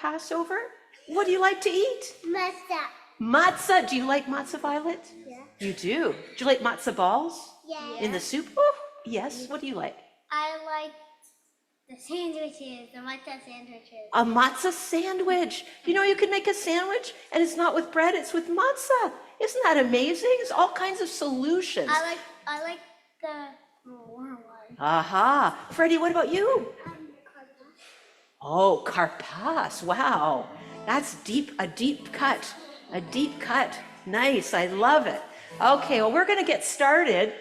Passover? What do you like to eat? Matzah. Matzah. Do you like matzah, Violet? Yeah. You do. Do you like matzah balls? Yeah. In the soup? Oh, yes. What do you like? I like the sandwiches, the matzah sandwiches. A matzah sandwich. You know, you can make a sandwich and it's not with bread, it's with matzah. Isn't that amazing? There's all kinds of solutions. I like the warm one. Aha. Freddie, what about you? Oh, karpas. Wow. That's deep, a deep cut. A deep cut. Nice. I love it. Okay, well, we're going to get started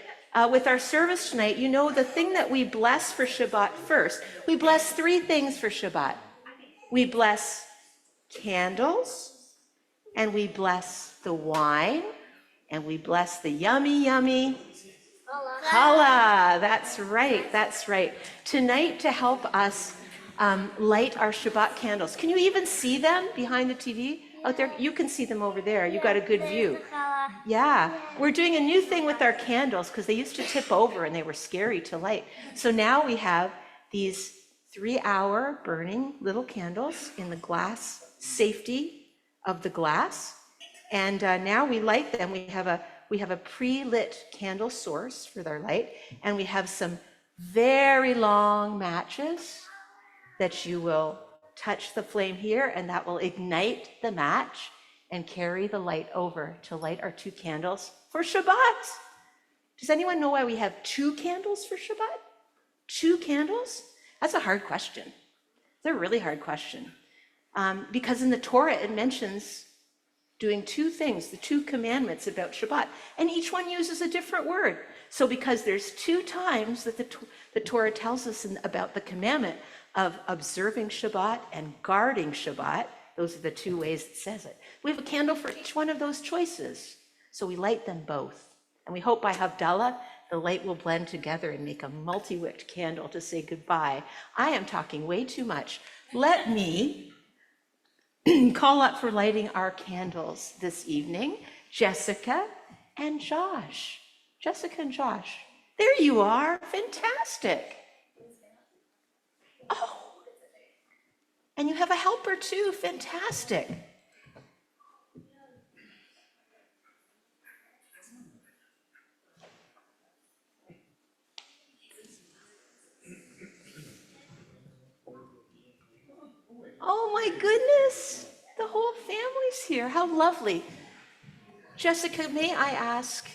with our service tonight. You know, the thing that we bless for Shabbat first, we bless three things for Shabbat. We bless candles, and we bless the wine, and we bless the yummy, yummy challah. That's right. That's right. Tonight, to help us light our Shabbat candles. Can you even see them behind the TV out there? You can see them over there. You got a good view. Yeah, we're doing a new thing with our candles because they used to tip over and they were scary to light. So now we have these 3-hour burning little candles in the glass safety of the glass. And now we light them. We have a pre-lit candle source for their light, and we have some very long matches that you will touch the flame here, and that will ignite the match and carry the light over to light our 2 candles for Shabbat. Does anyone know why we have 2 candles for Shabbat? 2 candles? That's a hard question. It's a really hard question. Because in the Torah, it mentions doing 2 things, the 2 commandments about Shabbat, and each one uses a different word. So because there's 2 times that the Torah tells us about the commandment of observing Shabbat and guarding Shabbat, those are the 2 ways it says it. We have a candle for each one of those choices. So we light them both. And we hope by Havdalah, the light will blend together and make a multi-wicked candle to say goodbye. I am talking way too much. Let me call up for lighting our candles this evening, Jessica and Josh. Jessica and Josh. There you are. Fantastic. Oh, and you have a helper too. Fantastic. Oh my goodness, the whole family's here. How lovely. Jessica, may I ask,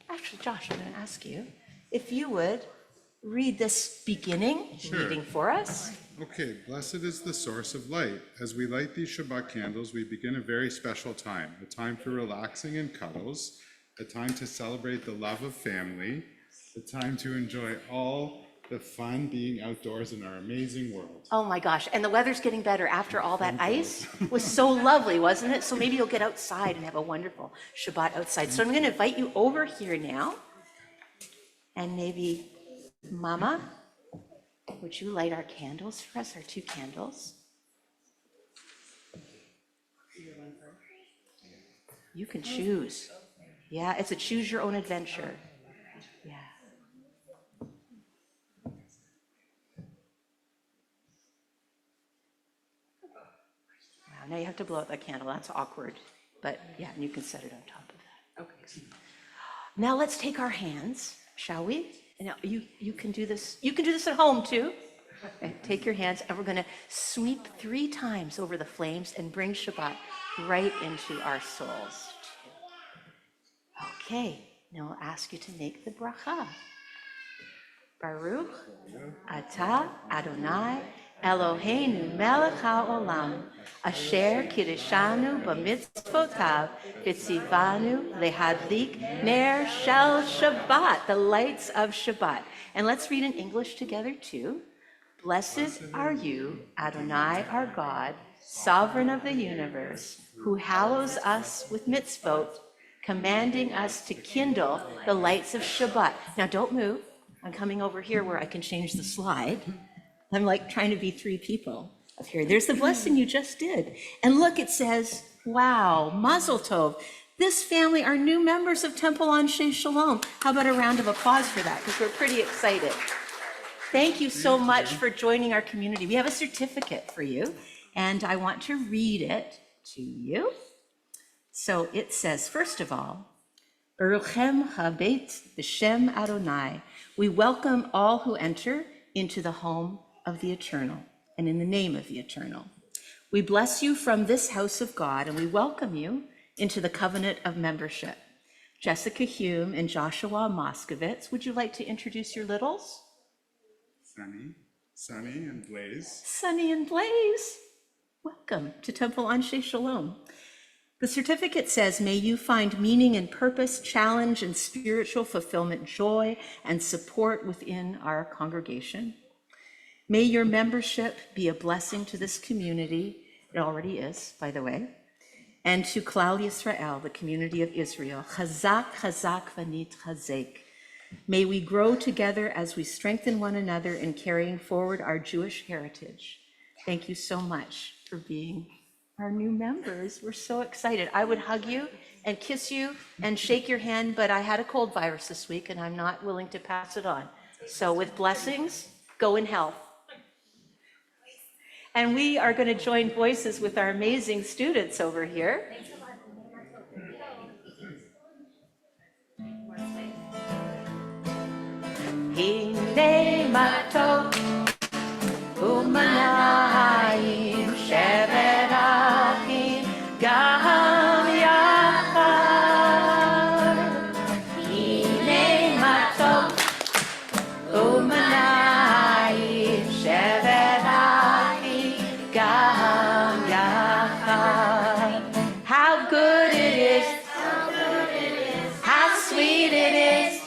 actually, Josh, I'm going to ask you if you would read this beginning reading for us. Okay, blessed is the source of light. As we light these Shabbat candles, we begin a very special time, a time for relaxing and cuddles, a time to celebrate the love of family, a time to enjoy all the fun being outdoors in our amazing world. Oh my gosh, and the weather's getting better after all that ice. It was so lovely, wasn't it? So maybe you'll get outside and have a wonderful Shabbat outside. So I'm going to invite you over here now, and maybe Mama, would you light our candles for us, our 2 candles? You can choose. Yeah, it's a choose your own adventure. Yeah. Wow, now you have to blow out that candle. That's awkward. But yeah, and you can set it on top of that. Okay. Now let's take our hands, shall we? And now you can do this. You can do this at home too. Okay, take your hands, and we're going to sweep 3 times over the flames and bring Shabbat right into our souls. Okay, now I'll ask you to make the bracha. Baruch atah Adonai Eloheinu melech haolam asher kiddushanu b'mitzvotav v'tzivanu lehadlik ner shel Shabbat, the lights of Shabbat. And let's read in English together too. Blessed are you, Adonai our God, sovereign of the universe, who hallows us with mitzvot, commanding us to kindle the lights of Shabbat. Now don't move. I'm coming over here where I can change the slide. I'm like trying to be 3 people up here. There's the blessing you just did. And look, it says, wow, Mazel Tov. This family are new members of Temple Anshe Shalom. How about a round of applause for that? Because we're pretty excited. Thank you so much for joining our community. We have a certificate for you. and I want to read it to you. So it says, first of all, Baruchem habet b'shem Adonai. We welcome all who enter into the home of the Eternal and in the name of the Eternal. We bless you from this house of God, and we welcome you into the covenant of membership. Jessica Hume and Joshua Moskovitz, would you like to introduce your littles? Sunny and Blaze. Sunny and Blaze, welcome to Temple Anshe Shalom. The certificate says, may you find meaning and purpose, challenge and spiritual fulfillment, joy and support within our congregation. May your membership be a blessing to this community. It already is, by the way. And to Klal Yisrael, the community of Israel. Chazak, chazak, v'nit chazek. May we grow together as we strengthen one another in carrying forward our Jewish heritage. Thank you so much for being our new members. We're so excited. I would hug you and kiss you and shake your hand, but I had a cold virus this week and I'm not willing to pass it on. So with blessings, go in health. And we are going to join voices with our amazing students over here. Hine matov umanayim shevet achim gam yachad. Hine matov umanayim shevet achim gam yachad. How good it is, how sweet it is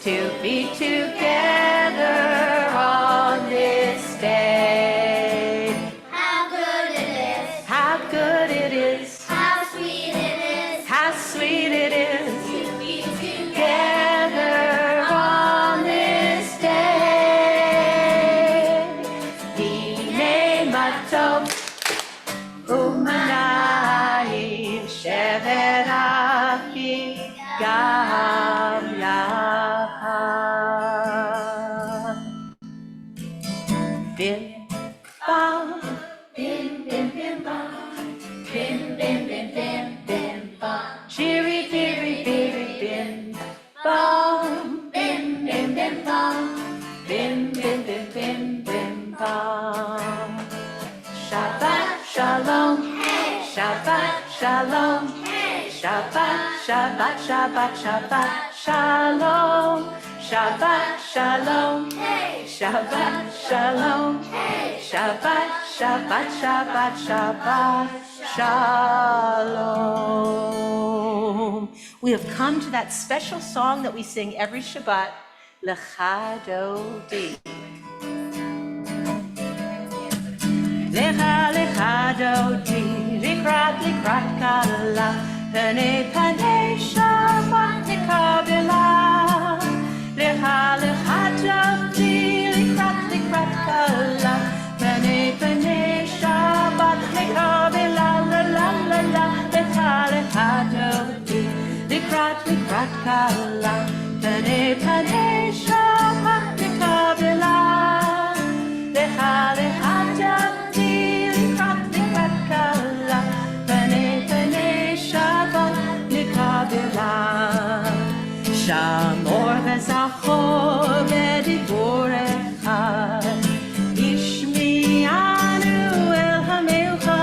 to be together on this day. How good it is. How good it is. How sweet it is. How sweet it is To be together on this day. Hine matov umanayim shevet achim gam yachad. Bim bam, bim bim bim bam, bim bim bim bim bim bam. Chiri biri biri bim bam, bim bim bim bam, bim bim bim bim bim bam. Shabbat shalom, Shabbat shalom, Shabbat Shabbat Shabbat Shabbat shalom, Shabbat shalom, Shabbat shalom, Shabbat Shabbat Shabbat Shabbat shalom. We have come to that special song that we sing every Shabbat, Lecha Dodi. Lecha lecha dodi, likrat likrat kala, panei panei Shabbat nikabela. Lecha lecha dodi, likrat likrat kala, panei panei Shabbat nikabela. La la la la. Lecha lecha dodi, likrat likrat kala, panei panei Shabbat nikabela. Lecha lecha dodi. Shamor v'zachor v'diborecha, Ishmi'anu el hamelcha,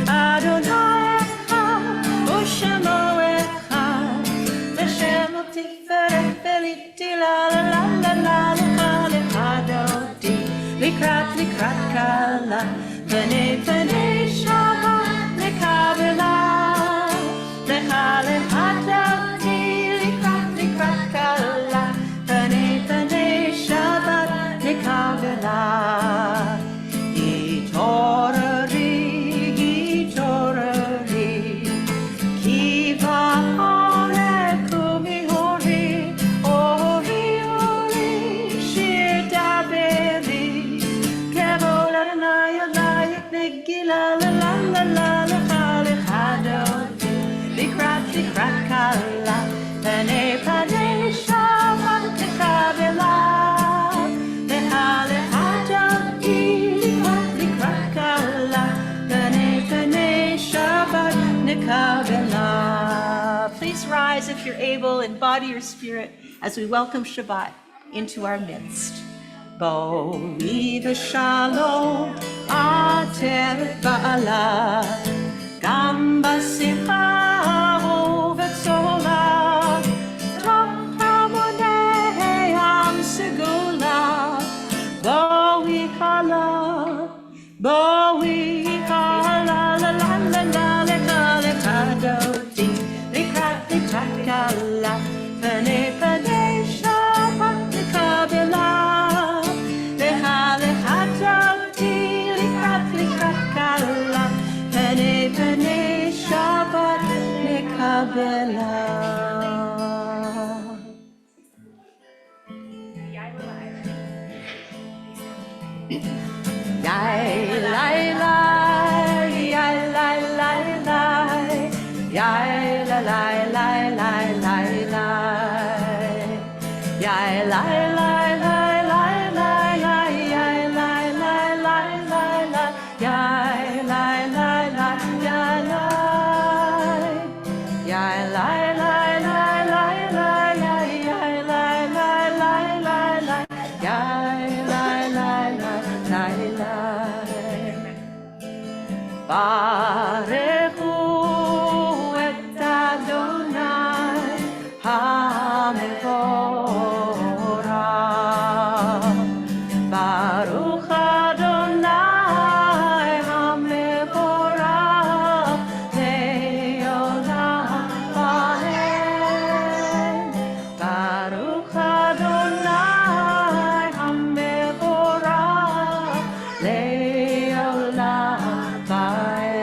Adonai echad, u'shemo echad, V'shem u'tiferet v'liti la la la la la, Lecha lecha dodi, likrat likrat kala, V'nei v'nei Shabbat nikabela. Lecha lecha dodi, likrat likrat kala, V'nei v'nei Shabbat nikabela. Hitorari, hitorari, ki va'orek u'mihori, ori ori, shir daberi, kevod Adonai Adonai negila la la la la. Lecha lecha dodi, likrat likrat kala, Panei panei Shabbat nikabela. Lecha lecha dodi, likrat likrat kala. Kabbalat. Please rise if you're able in body or spirit as we welcome Shabbat into our midst. Bo'i v'shalom ater ba'ala gam b'simcha u'v'tzola toch hamonei am segula bo'i hala la la la la la la doti likrat litakala pene pene shabbat likabela leha leha doti likrat litakala pene pene shabbat likabela. Yai lai lai, yai lai lai lai, yai la lai lai lai lai lai, yai lai lai lai lai lai lai, yai lai lai lai lai lai, yai lai lai lai yai lai, yai lai lai lai lai lai, yai lai lai lai lai lai, yai lai lai lai. Barechu et Adonai HaMevorach. Baruch Adonai HaMevorach le'olam va'ed. Baruch Adonai HaMevorach le'olam va'ed.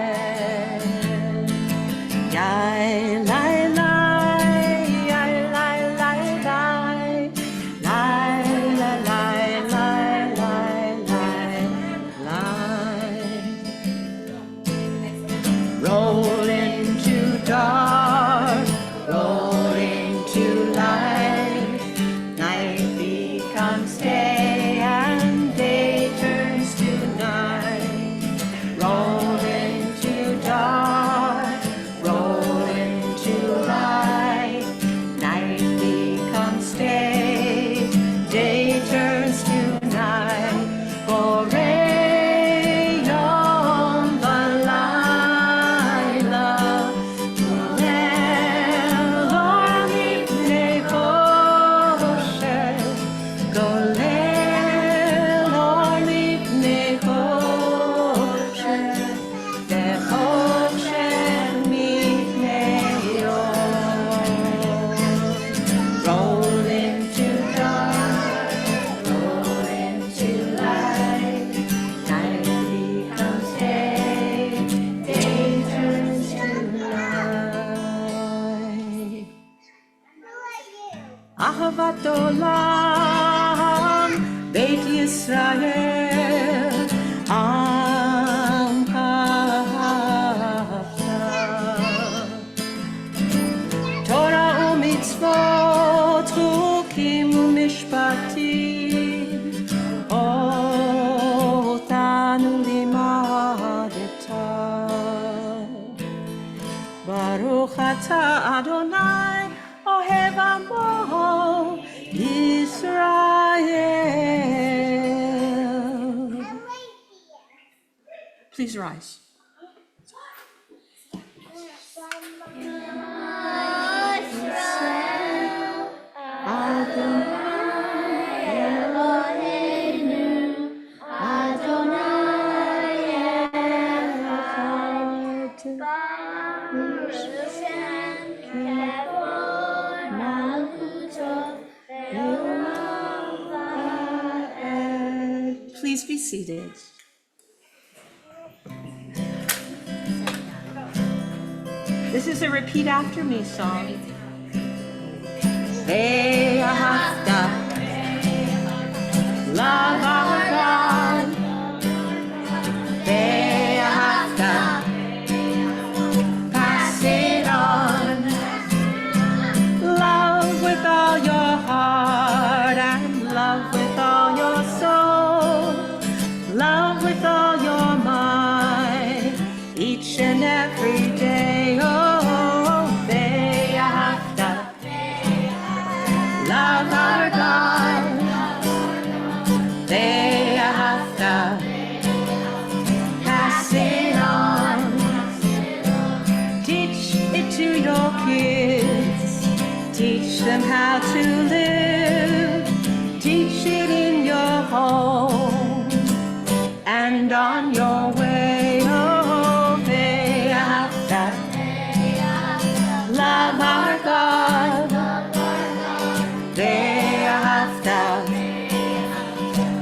Yai lai lai, yai lai lai lai, lai la lai lai lai lai lai. Roll into dark, roll into light. Night becomes day and day turns to night. Roll into dark, roll into light. Night becomes day, day turns to night. Borei yom v'layla, golel olam mipnei choshen, golel olam mipnei choshen, v'choshen mipnei yom. Roll into dark, roll into light. Night becomes day, day turns to night. Ahavat olam, Beit Yisrael, Am Ka'avta. Torah u'mitzvot, chukim u'mishpatim, otanu limadeta. Baruch atah Adonai, ohev amo Yisrael. Please rise. Please be seated. This is a repeat after me song. Ve'ahavta l'Avavad. Ve'ahavta. Pass it on. Love with all your heart and love with all your soul. Love with all your might. Each and every day. Oh, them how to live. Teach it in your home and on your way. Oh, they have that love our God. They have that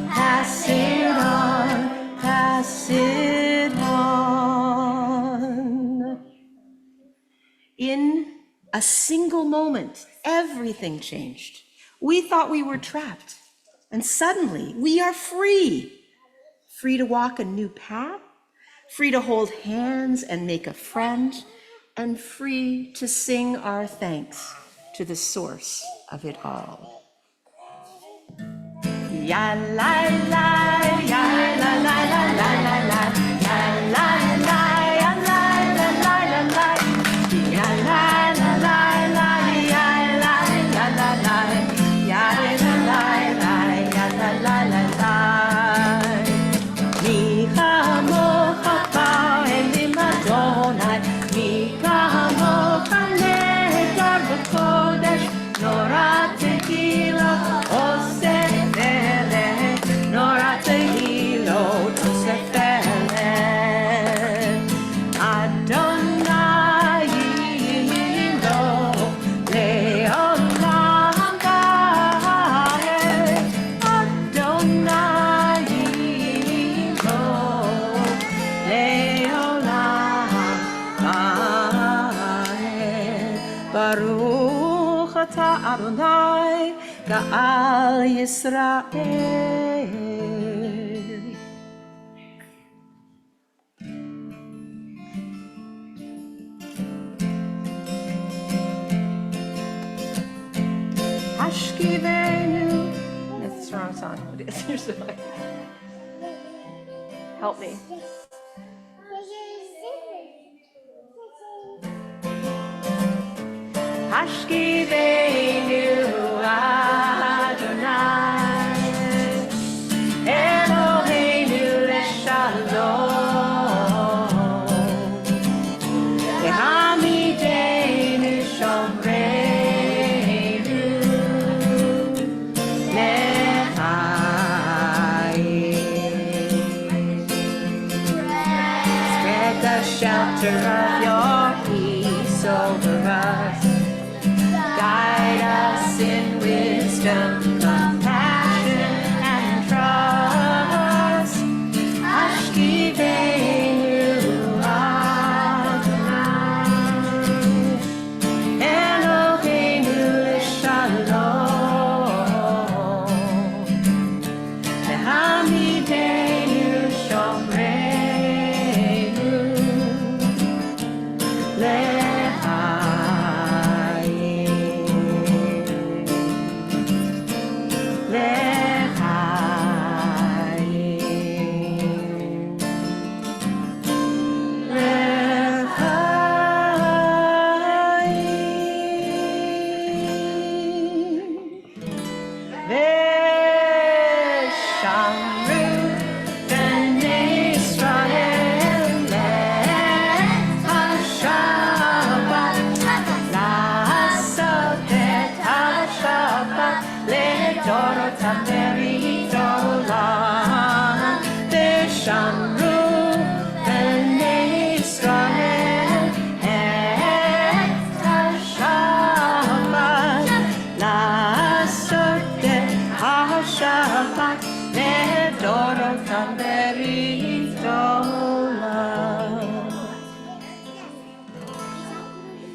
pass it on, pass it on. In a single moment, everything changed. We thought we were trapped, and suddenly we are free. Free to walk a new path, free to hold hands and make a friend, and free to sing our thanks to the source of it all. Ya la la, ya la la la la la la, ya la la, ya la la la la la, ya la la la la, ya la la la la, ya la la la, ya la la la la. Mi kamo kapa eli madonai, mi kamo kane darbo kodesh, nora tequila ose vele, nora tequila ose vele. Adonai lo leolam vahe, Adonai lo leolam vahe. Baruch atah Adonai Ga'al Yisrael. Hashkivenu. That's the wrong song. Help me. Hashkivenu Adonai Eloheinu leshalom Vehamidenu shomreinu lechayim. Spread the shelter of your peace over us. Guide us in wisdom, compassion, and trust. Hashkivenu Adonai, Eloheinu leshalom, Vehamidenu shomreinu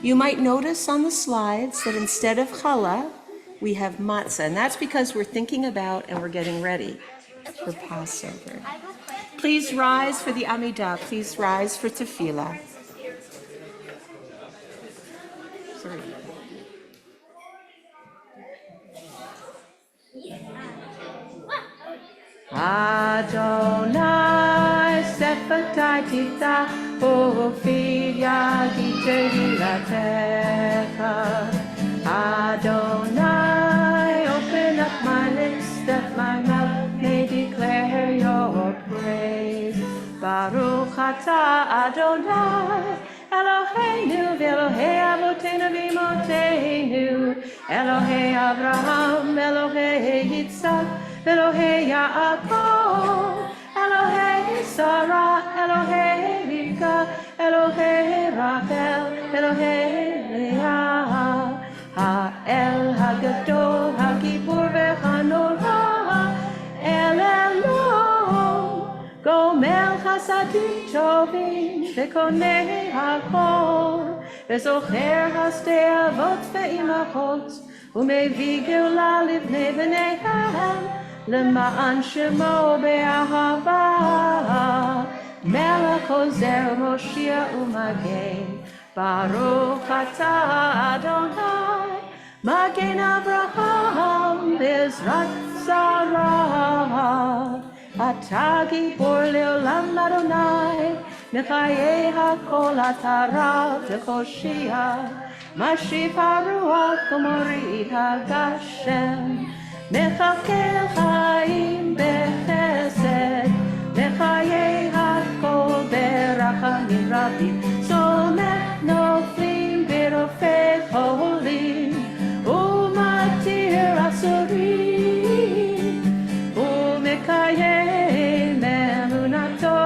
You might notice on the slides that instead of challah, we have matzah, and that's because we're thinking about and we're getting ready for Passover. Please rise for the Amidah. Please rise for Tefillah. Sorry. Adonai sefatai tita ufiya giteilatecha. Adonai, open up my lips that my mouth may declare your praise. Baruch atah Adonai Eloheinu v'Elohei Avotenu v'Imotenu, Elohei Abraham, Elohei Yitzhak, Elohei Yaakov, Elohei Sarah, Elohei Rivka, Elohei Rachel, Elohei Leah, Ha'el Hagadol, HaGibor v'Hanora, El Elom, Gomel Chasadim Tovim, V'konei Hakol, V'zocher Hasdei Avot Ve'imachot, U'mevii Geula Livnei B'neihem, L'ma'an Shemo Be'ahava, Melech Ozer Moshia U'Magen, Baruch Atah Adonai, Magen Abraham, Bezrat Sarah, Atah Gibor Leolam Adonai, Mechayei HaKol Atarav Techoshia, Mashif HaRuach U'Morid HaGashem, Mechakel Chaim Bechesed, Mechayei HaKol Berachamim Rabim, Somech Noflim B'Rofei Cholim, U'Matir Asurim, U'Mekayem Emunato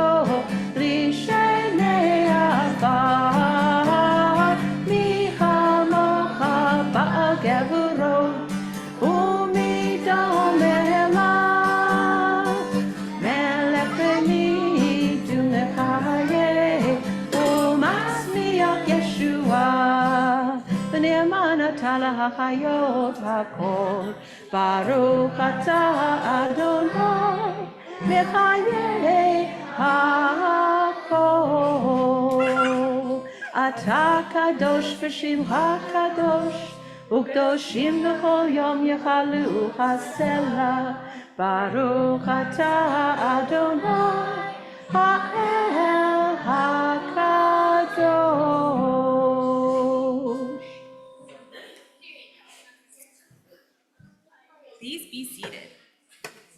L'Shenei Avar, Michamocha Ba'al Gevurot, U'Midom Elav, Melech B'Nidu Mechayeh, U'Masmiach Yeshua, V'ne'emana Tala HaChayot HaKol, Baruch Atah Adonai, Mechayeh HaKol. Atah Kadosh v'Shimcha Kadosh, U'Kdoshim B'chol Yom Yechalu Chasela, Baruch Atah Adonai, Ha'el HaKadosh. Please be seated.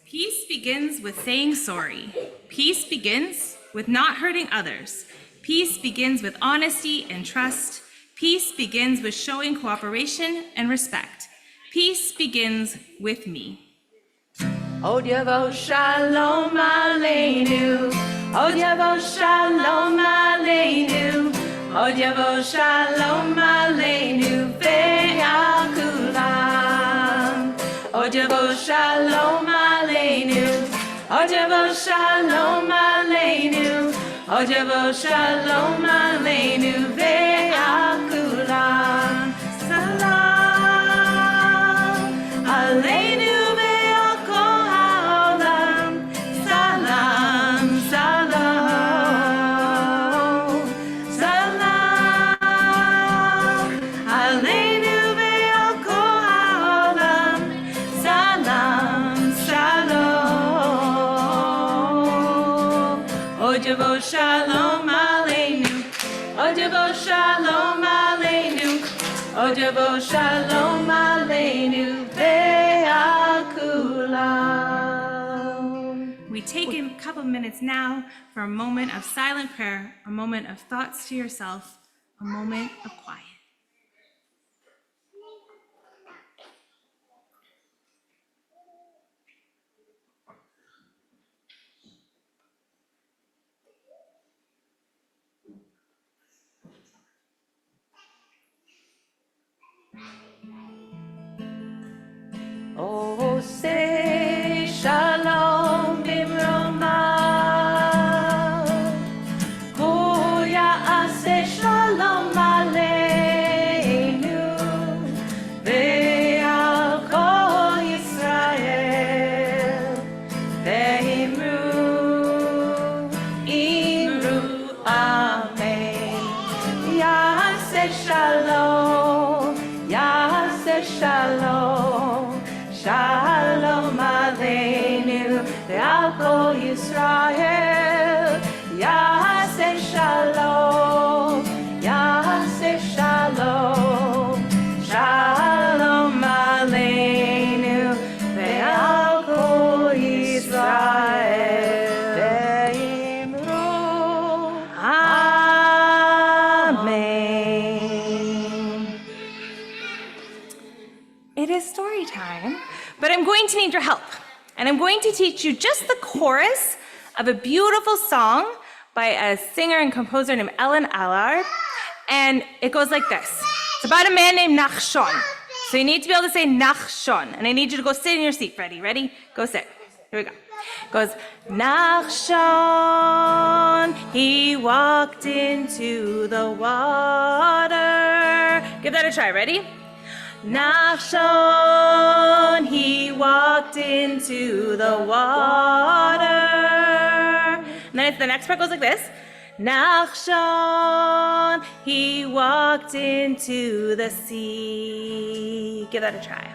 Peace begins with saying sorry. Peace begins with not hurting others. Peace begins with honesty and trust. Peace begins with showing cooperation and respect. Peace begins with me. Od Yavo Shalom Aleinu, Od Yavo Shalom Aleinu, Od Yavo Shalom Aleinu ve'al kulam. Od Yavo Shalom Aleinu, Od Yavo Shalom Aleinu, Od Yavo Shalom Aleinu ve'al kulam. Salam Aleinu. Ojavo Shalom Aleinu, Ojavo Shalom Aleinu, Ojavo Shalom Aleinu ve'al kulam. We take a couple minutes now for a moment of silent prayer, a moment of thoughts to yourself, a moment of quiet. Oh, say shalom bimroma. Oh, ya'aseh shalom aleinu ve'al kol Yisrael. Ve'imru amen. Ya'aseh shalom, ya'aseh shalom. Shalom Aleinu ve'al kol Yisrael. Ya'aseh shalom, ya'aseh shalom. Shalom Aleinu ve'al kol Yisrael. Ve'imru amen. going to need your help. And I'm going to teach you just the chorus of a beautiful song by a singer and composer named Ellen Allard. And it goes like this. It's about a man named Nachshon. So you need to be able to say Nachshon. And I need you to go sit in your seat, Freddie. Ready? Go sit. Here we go. It goes, Nachshon, he walked into the water. Give that a try. Ready? Nachshon, he walked into the water. And then the next part goes like this. Nachshon, he walked into the sea. Give that a try.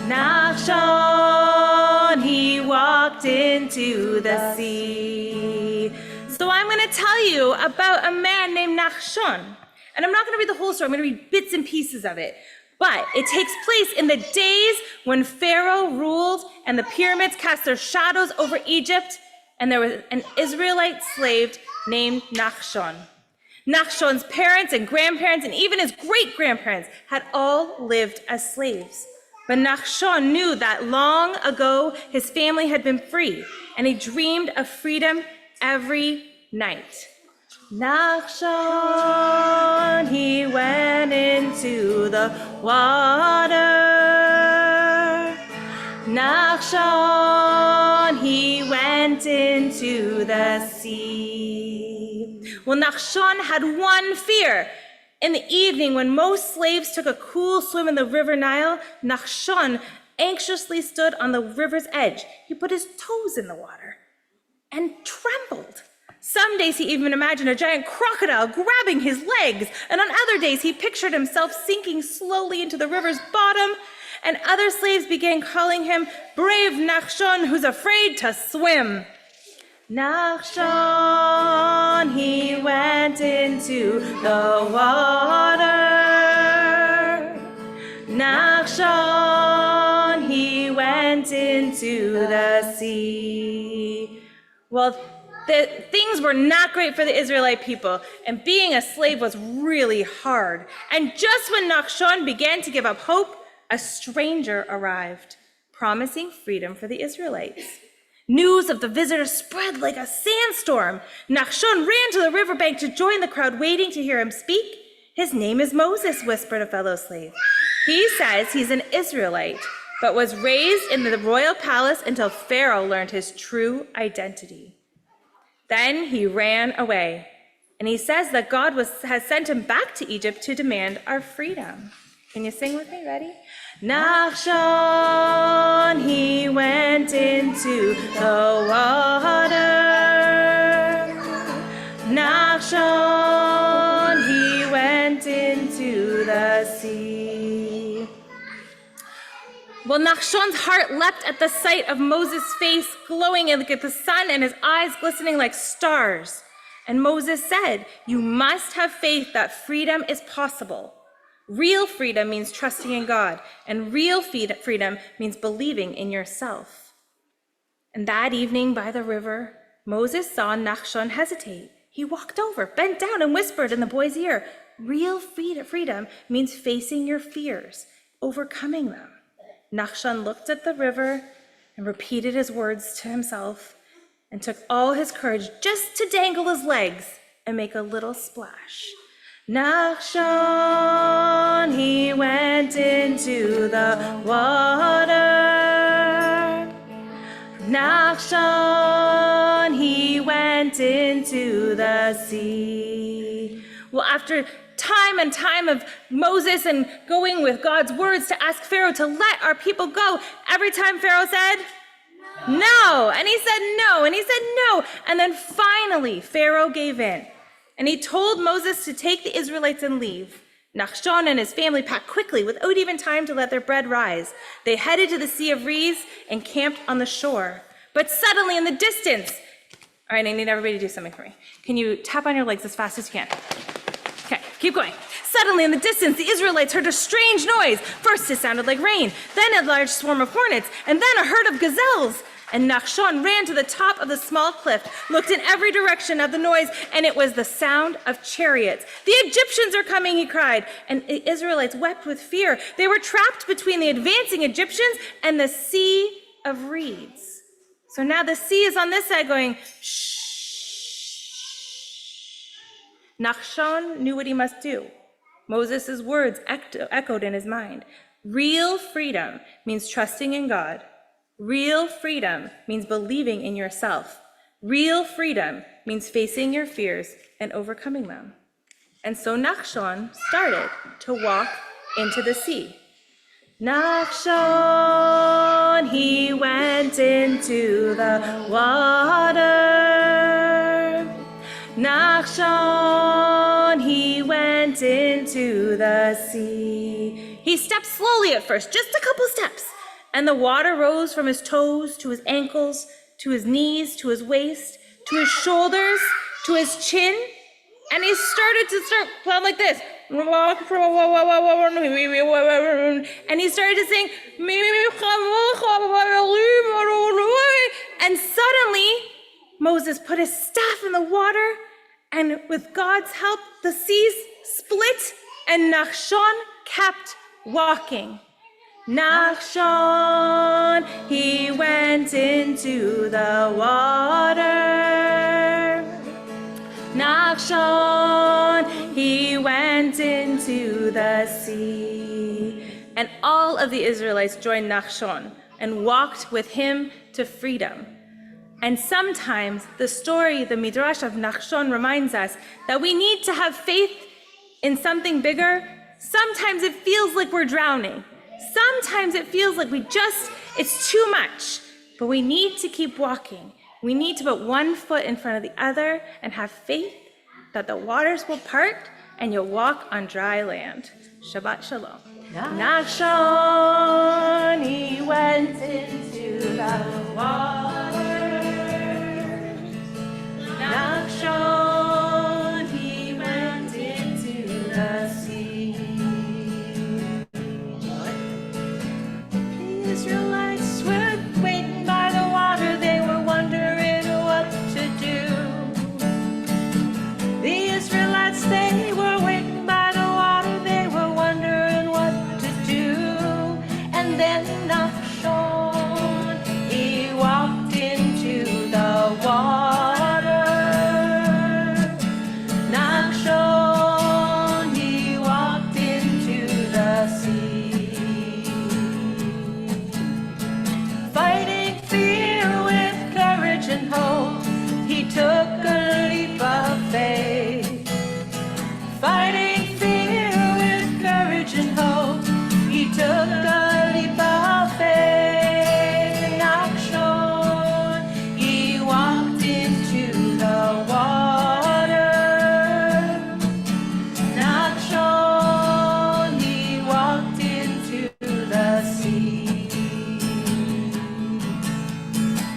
Nachshon, he walked into the sea. So I'm going to tell you about a man named Nachshon. And I'm not going to read the whole story. I'm going to read bits and pieces of it. But it takes place in the days when Pharaoh ruled and the pyramids cast their shadows over Egypt. And there was an Israelite slave named Nachshon. Nachshon's parents and grandparents and even his great-grandparents had all lived as slaves. But Nachshon knew that long ago his family had been free, and he dreamed of freedom every night. Nachshon, he went into the water. Nachshon, he went into the sea. Well, Nachshon had one fear. In the evening, when most slaves took a cool swim in the river Nile, Nachshon anxiously stood on the river's edge. He put his toes in the water and trembled. Some days he even imagined a giant crocodile grabbing his legs, and on other days he pictured himself sinking slowly into the river's bottom, and other slaves began calling him brave Nachshon, who's afraid to swim. Nachshon, he went into the water. Nachshon, he went into the sea. Well, things were not great for the Israelite people, and being a slave was really hard. And just when Nachshon began to give up hope, a stranger arrived, promising freedom for the Israelites. News of the visitor spread like a sandstorm. Nachshon ran to the riverbank to join the crowd waiting to hear him speak. His name is Moses, whispered a fellow slave. He says he's an Israelite, but was raised in the royal palace until Pharaoh learned his true identity. Then he ran away, and he says that God has sent him back to Egypt to demand our freedom. Can you sing with me? Ready? Nachshon, he went into the water. Nachshon, he went into the sea. Well, Nachshon's heart leapt at the sight of Moses' face glowing like the sun and his eyes glistening like stars. And Moses said, "You must have faith that freedom is possible." Real freedom means trusting in God, and real freedom means believing in yourself. And that evening by the river, Moses saw Nachshon hesitate. He walked over, bent down, and whispered in the boy's ear, "Real freedom means facing your fears, overcoming them." Nachshon looked at the river and repeated his words to himself and took all his courage just to dangle his legs and make a little splash. Nachshon, he went into the water. Nachshon, he went into the sea. Well, after time and time of Moses and going with God's words to ask Pharaoh to let our people go, every time Pharaoh said, no, and he said no, and he said no, and then finally Pharaoh gave in. And he told Moses to take the Israelites and leave. Nachshon and his family packed quickly without even time to let their bread rise. They headed to the Sea of Reeds and camped on the shore. But suddenly in the distance, all right, I need everybody to do something for me. Can you tap on your legs as fast as you can? Okay, keep going. Suddenly in the distance, the Israelites heard a strange noise. First it sounded like rain, then a large swarm of hornets, and then a herd of gazelles. And Nachshon ran to the top of the small cliff, looked in every direction of the noise, and it was the sound of chariots. The Egyptians are coming, he cried. And the Israelites wept with fear. They were trapped between the advancing Egyptians and the sea of reeds. So now the sea is on this side going, shh. Nachshon knew what he must do. Moses' words echoed in his mind. Real freedom means trusting in God. Real freedom means believing in yourself. Real freedom means facing your fears and overcoming them. And so Nachshon started to walk into the sea. Nachshon, he went into the water. Nachshon, he went into the sea. He stepped slowly at first, just a couple steps, and the water rose from his toes to his ankles, to his knees, to his waist, to his shoulders, to his chin, and he started to sound like this. And he started to sing, and suddenly Moses put his staff in the water, and with God's help, the seas split, and Nachshon kept walking. Nachshon, he went into the water. Nachshon, he went into the sea. And all of the Israelites joined Nachshon and walked with him to freedom. And sometimes the story, the Midrash of Nachshon reminds us that we need to have faith in something bigger. Sometimes it feels like we're drowning. Sometimes it feels like it's too much, but we need to keep walking. We need to put one foot in front of the other and have faith that the waters will part and you'll walk on dry land. Shabbat Shalom. Nachshon, he went into the water. Nachshon, he went into the sea. The Israelites were waiting by the water. They were wondering what to do. The Israelites, they were waiting by the water. They were wondering what to do. And then Nachshon, he walked into the water. Nachshon, he walked into the sea. Fighting fear with courage and hope, he took a leap of faith. Fighting fear with courage and hope, he took a leap of faith. Nachshon, he walked into the water. Nachshon, he walked into the sea.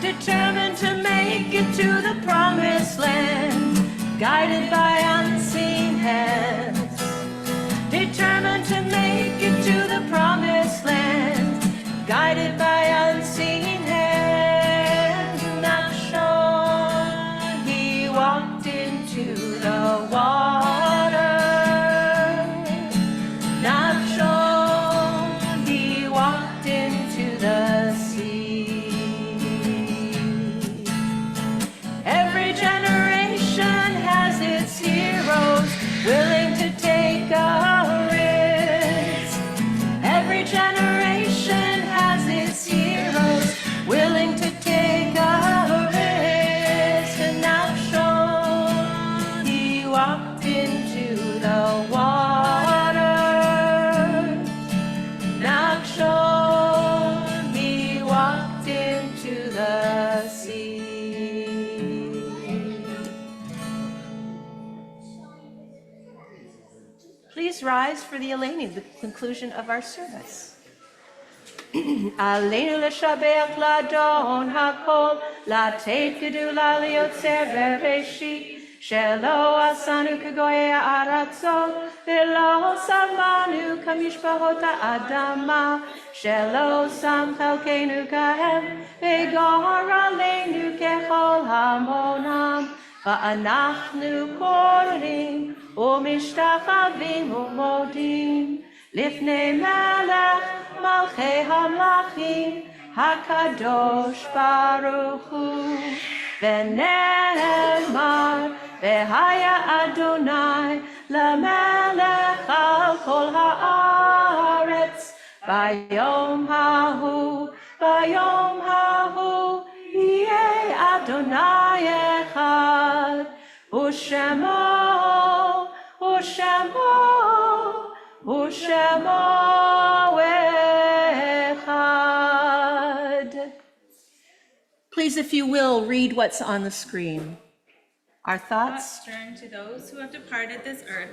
Determined to make it to the promised land, guided by unseen hands. Determined to make it to the promised land, guided by unseen hands. Nachshon, he walked into the water. Nachshon, he walked into the sea. Every generation has its heroes willing to take a risk. Every generation has its heroes willing to take a risk. And Nachshon, he walked into the water. Nachshon, he walked into the sea. Please rise for the Eleni, the conclusion of our service. Aleinu l'shabech l'adon hakol, l'ateit gedula liotzer bereshit, שלא עשנו כגויי הארצות, ולא שמנו כמשפחות האדמה, שלא שם חלקנו כהם, וגר עלינו ככל המונם. ואנחנו קוראים ומשתחווים ומודים לפני מלך מלכי המלכים הקדוש ברוך הוא. ונאמר והיה אדוני למלך על כל הארץ ביום ההוא יהיה אדוני אחד ושמו אחד. Please, if you will, read what's on the screen. Our thoughts. Thoughts turn to those who have departed this earth,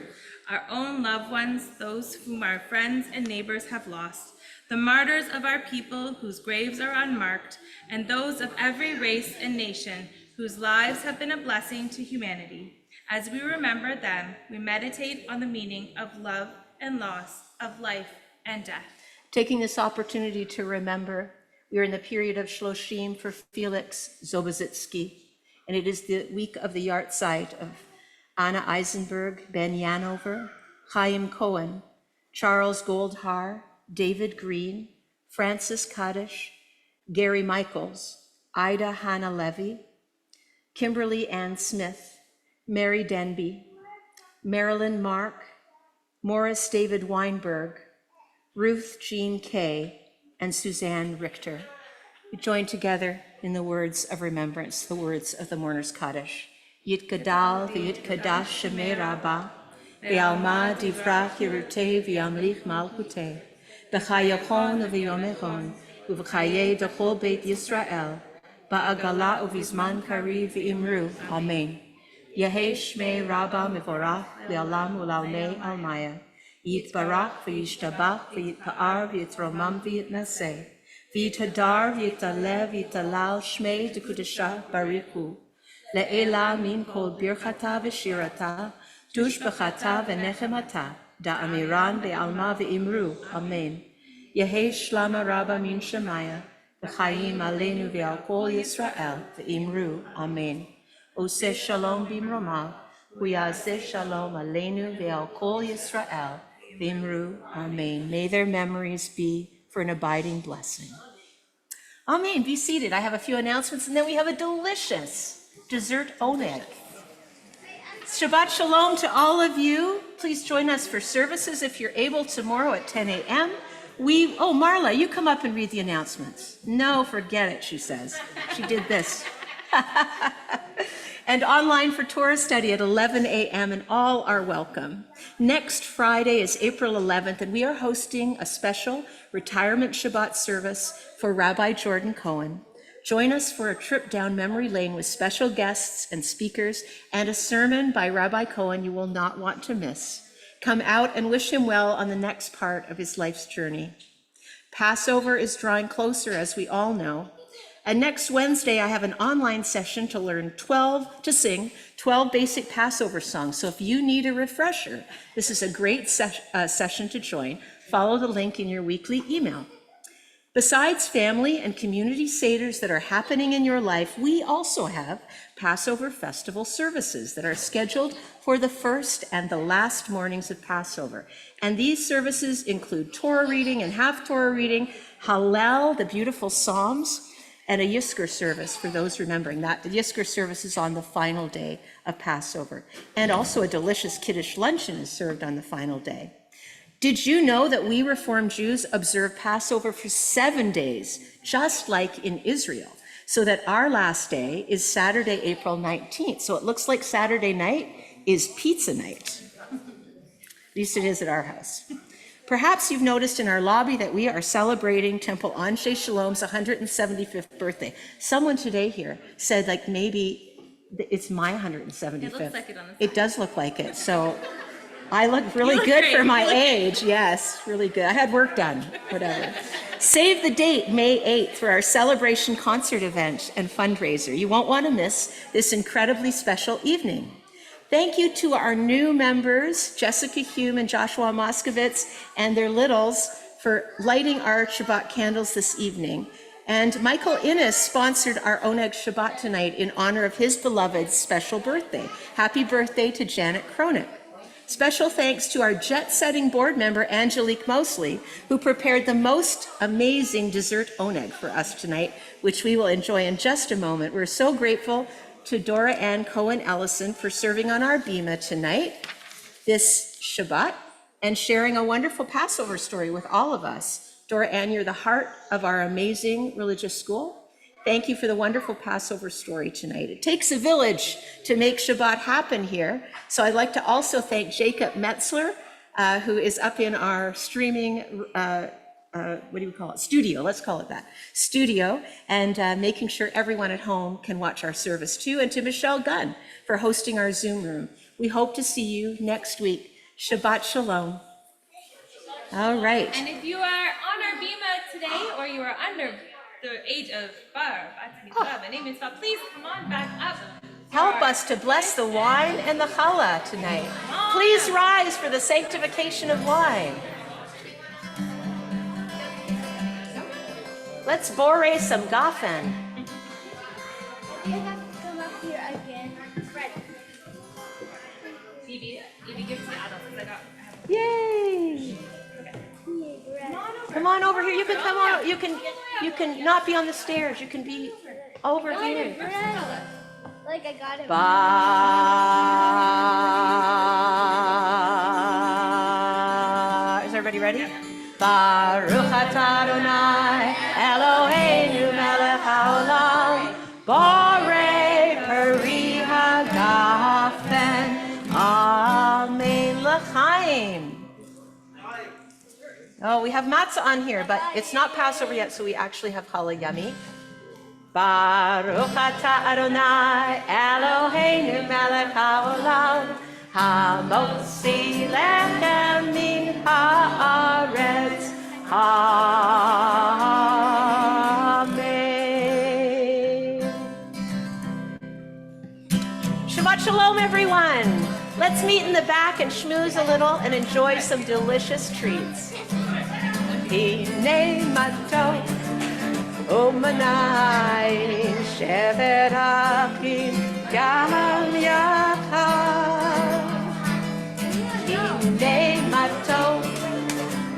our own loved ones, those whom our friends and neighbors have lost, the martyrs of our people whose graves are unmarked, and those of every race and nation whose lives have been a blessing to humanity. As we remember them, we meditate on the meaning of love and loss, of life and death. Taking this opportunity to remember, we are in the period of Shloshim for Felix Zobozitsky, and it is the week of the yahrzeit of Anna Eisenberg, Ben Yanover, Chaim Cohen, Charles Goldhar, David Green, Francis Kaddish, Gary Michaels, Ida Hannah Levy, Kimberly Ann Smith, Mary Denby, Marilyn Mark, Morris David Weinberg, Ruth Jean Kay, and Suzanne Richter. We join together in the words of remembrance, the words of the mourner's Kaddish. Yitgadal v'yitkadash shemei Rabbah, v'alma divrach yerutei v'yamlich malchutei, b'chayachon v'yomechon, u'v'chayei d'chol beit Yisrael, ba'agala u'vizman kari v'imru. Amen. Yehei shmei Rabbah mevorach le'olam u'laolei almaya. Yitbarach v'yishtabach v'yitpa'ar v'yitromam v'yitnaseh. V'yitadar v'yitalev v'yitalal shmei d'kudesha barichu. Le'ela min kol birchata v'shirata, tush b'chata v'nechemata, da'amiran be'alma v'imru. Amen. Yehei shlama Rabba min shemaya, v'chayim aleinu v'al kol Yisrael v'imru. Amen. Oseh shalom bimromav, v'yazeh shalom aleinu v'al kol Yisrael v'imru. Amen. May their memories be for an abiding blessing. Amen. Be seated. I have a few announcements, and then we have a delicious Dessert Oneg. Shabbat Shalom to all of you. Please join us for services if you're able tomorrow at 10 a.m. Marla, you come up and read the announcements. No, forget it, she says. She did this. And online for Torah study at 11 a.m., and all are welcome. Next Friday is April 11th, and we are hosting a special retirement Shabbat service for Rabbi Jordan Cohen. Join us for a trip down memory lane with special guests and speakers and a sermon by Rabbi Cohen you will not want to miss. Come out and wish him well on the next part of his life's journey. Passover is drawing closer, as we all know. And next Wednesday, I have an online session to sing 12 basic Passover songs. So if you need a refresher, this is a great session to join. Follow the link in your weekly email. Besides family and community seders that are happening in your life, we also have Passover festival services that are scheduled for the first and the last mornings of Passover. And these services include Torah reading and half Torah reading, Hallel, the beautiful Psalms, and a Yizkor service for those remembering that. The Yizkor service is on the final day of Passover. And also a delicious Kiddush luncheon is served on the final day. Did you know that we Reformed Jews observe Passover for 7 days, just like in Israel? So that our last day is Saturday, April 19th. So it looks like Saturday night is pizza night. At least it is at our house. Perhaps you've noticed in our lobby that we are celebrating Temple Anshe Shalom's 175th birthday. Someone today here said like maybe it's my 175th. It looks like it on the side. It does look like it. So I look really look good great. for my You look age. Yes, really good. I had work done, whatever. Save the date, May 8th, for our celebration concert event and fundraiser. You won't want to miss this incredibly special evening. Thank you to our new members, Jessica Hume and Joshua Moskowitz, and their littles for lighting our Shabbat candles this evening. And Michael Innes sponsored our Oneg Shabbat tonight in honor of his beloved's special birthday. Happy birthday to Janet Cronin. Special thanks to our jet-setting board member, Angelique Mosley, who prepared the most amazing Dessert Oneg for us tonight, which we will enjoy in just a moment. We're so grateful to Dora Ann Cohen-Ellison for serving on our bima tonight, this Shabbat, and sharing a wonderful Passover story with all of us. Dora Ann, you're the heart of our amazing religious school. Thank you for the wonderful Passover story tonight. It takes a village to make Shabbat happen here. So I'd like to also thank Jacob Metzler, who is up in our streaming, what do you call it? Studio, let's call it that. Studio, and making sure everyone at home can watch our service too. And to Michelle Gunn for hosting our Zoom room. We hope to see you next week. Shabbat Shalom. All right. And if you are on our bima today, or you are under the age of bar, please come on back up. Help us to bless the wine and the challah tonight. Please rise for the sanctification of wine. Let's bore some gafen. You have to come up here again. Evie gives the adults, because I have Yay! Come on over here. You can come on. You can not be on the stairs. You can be over here. Like I got it. Is everybody ready? Baruch atah Adonai Eloheinu melech haolam borei peri hagafen amen l'chaim. Oh, we have matzah on here, but it's not Passover yet, so we actually have challah yummy. Baruch atah Adonai Eloheinu melech haolam hamotzi lechem min haaretz. Amen. Shabbat Shalom, everyone. Let's meet in the back and schmooze a little and enjoy some delicious treats. Hine matov umanai shevet achim gam yachad. Hine matov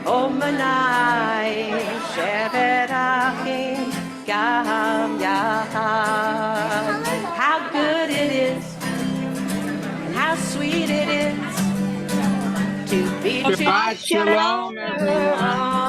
umanai shevet achim gam yachad. How good it is, and how sweet it is to be Shabbat Shalom, everyone.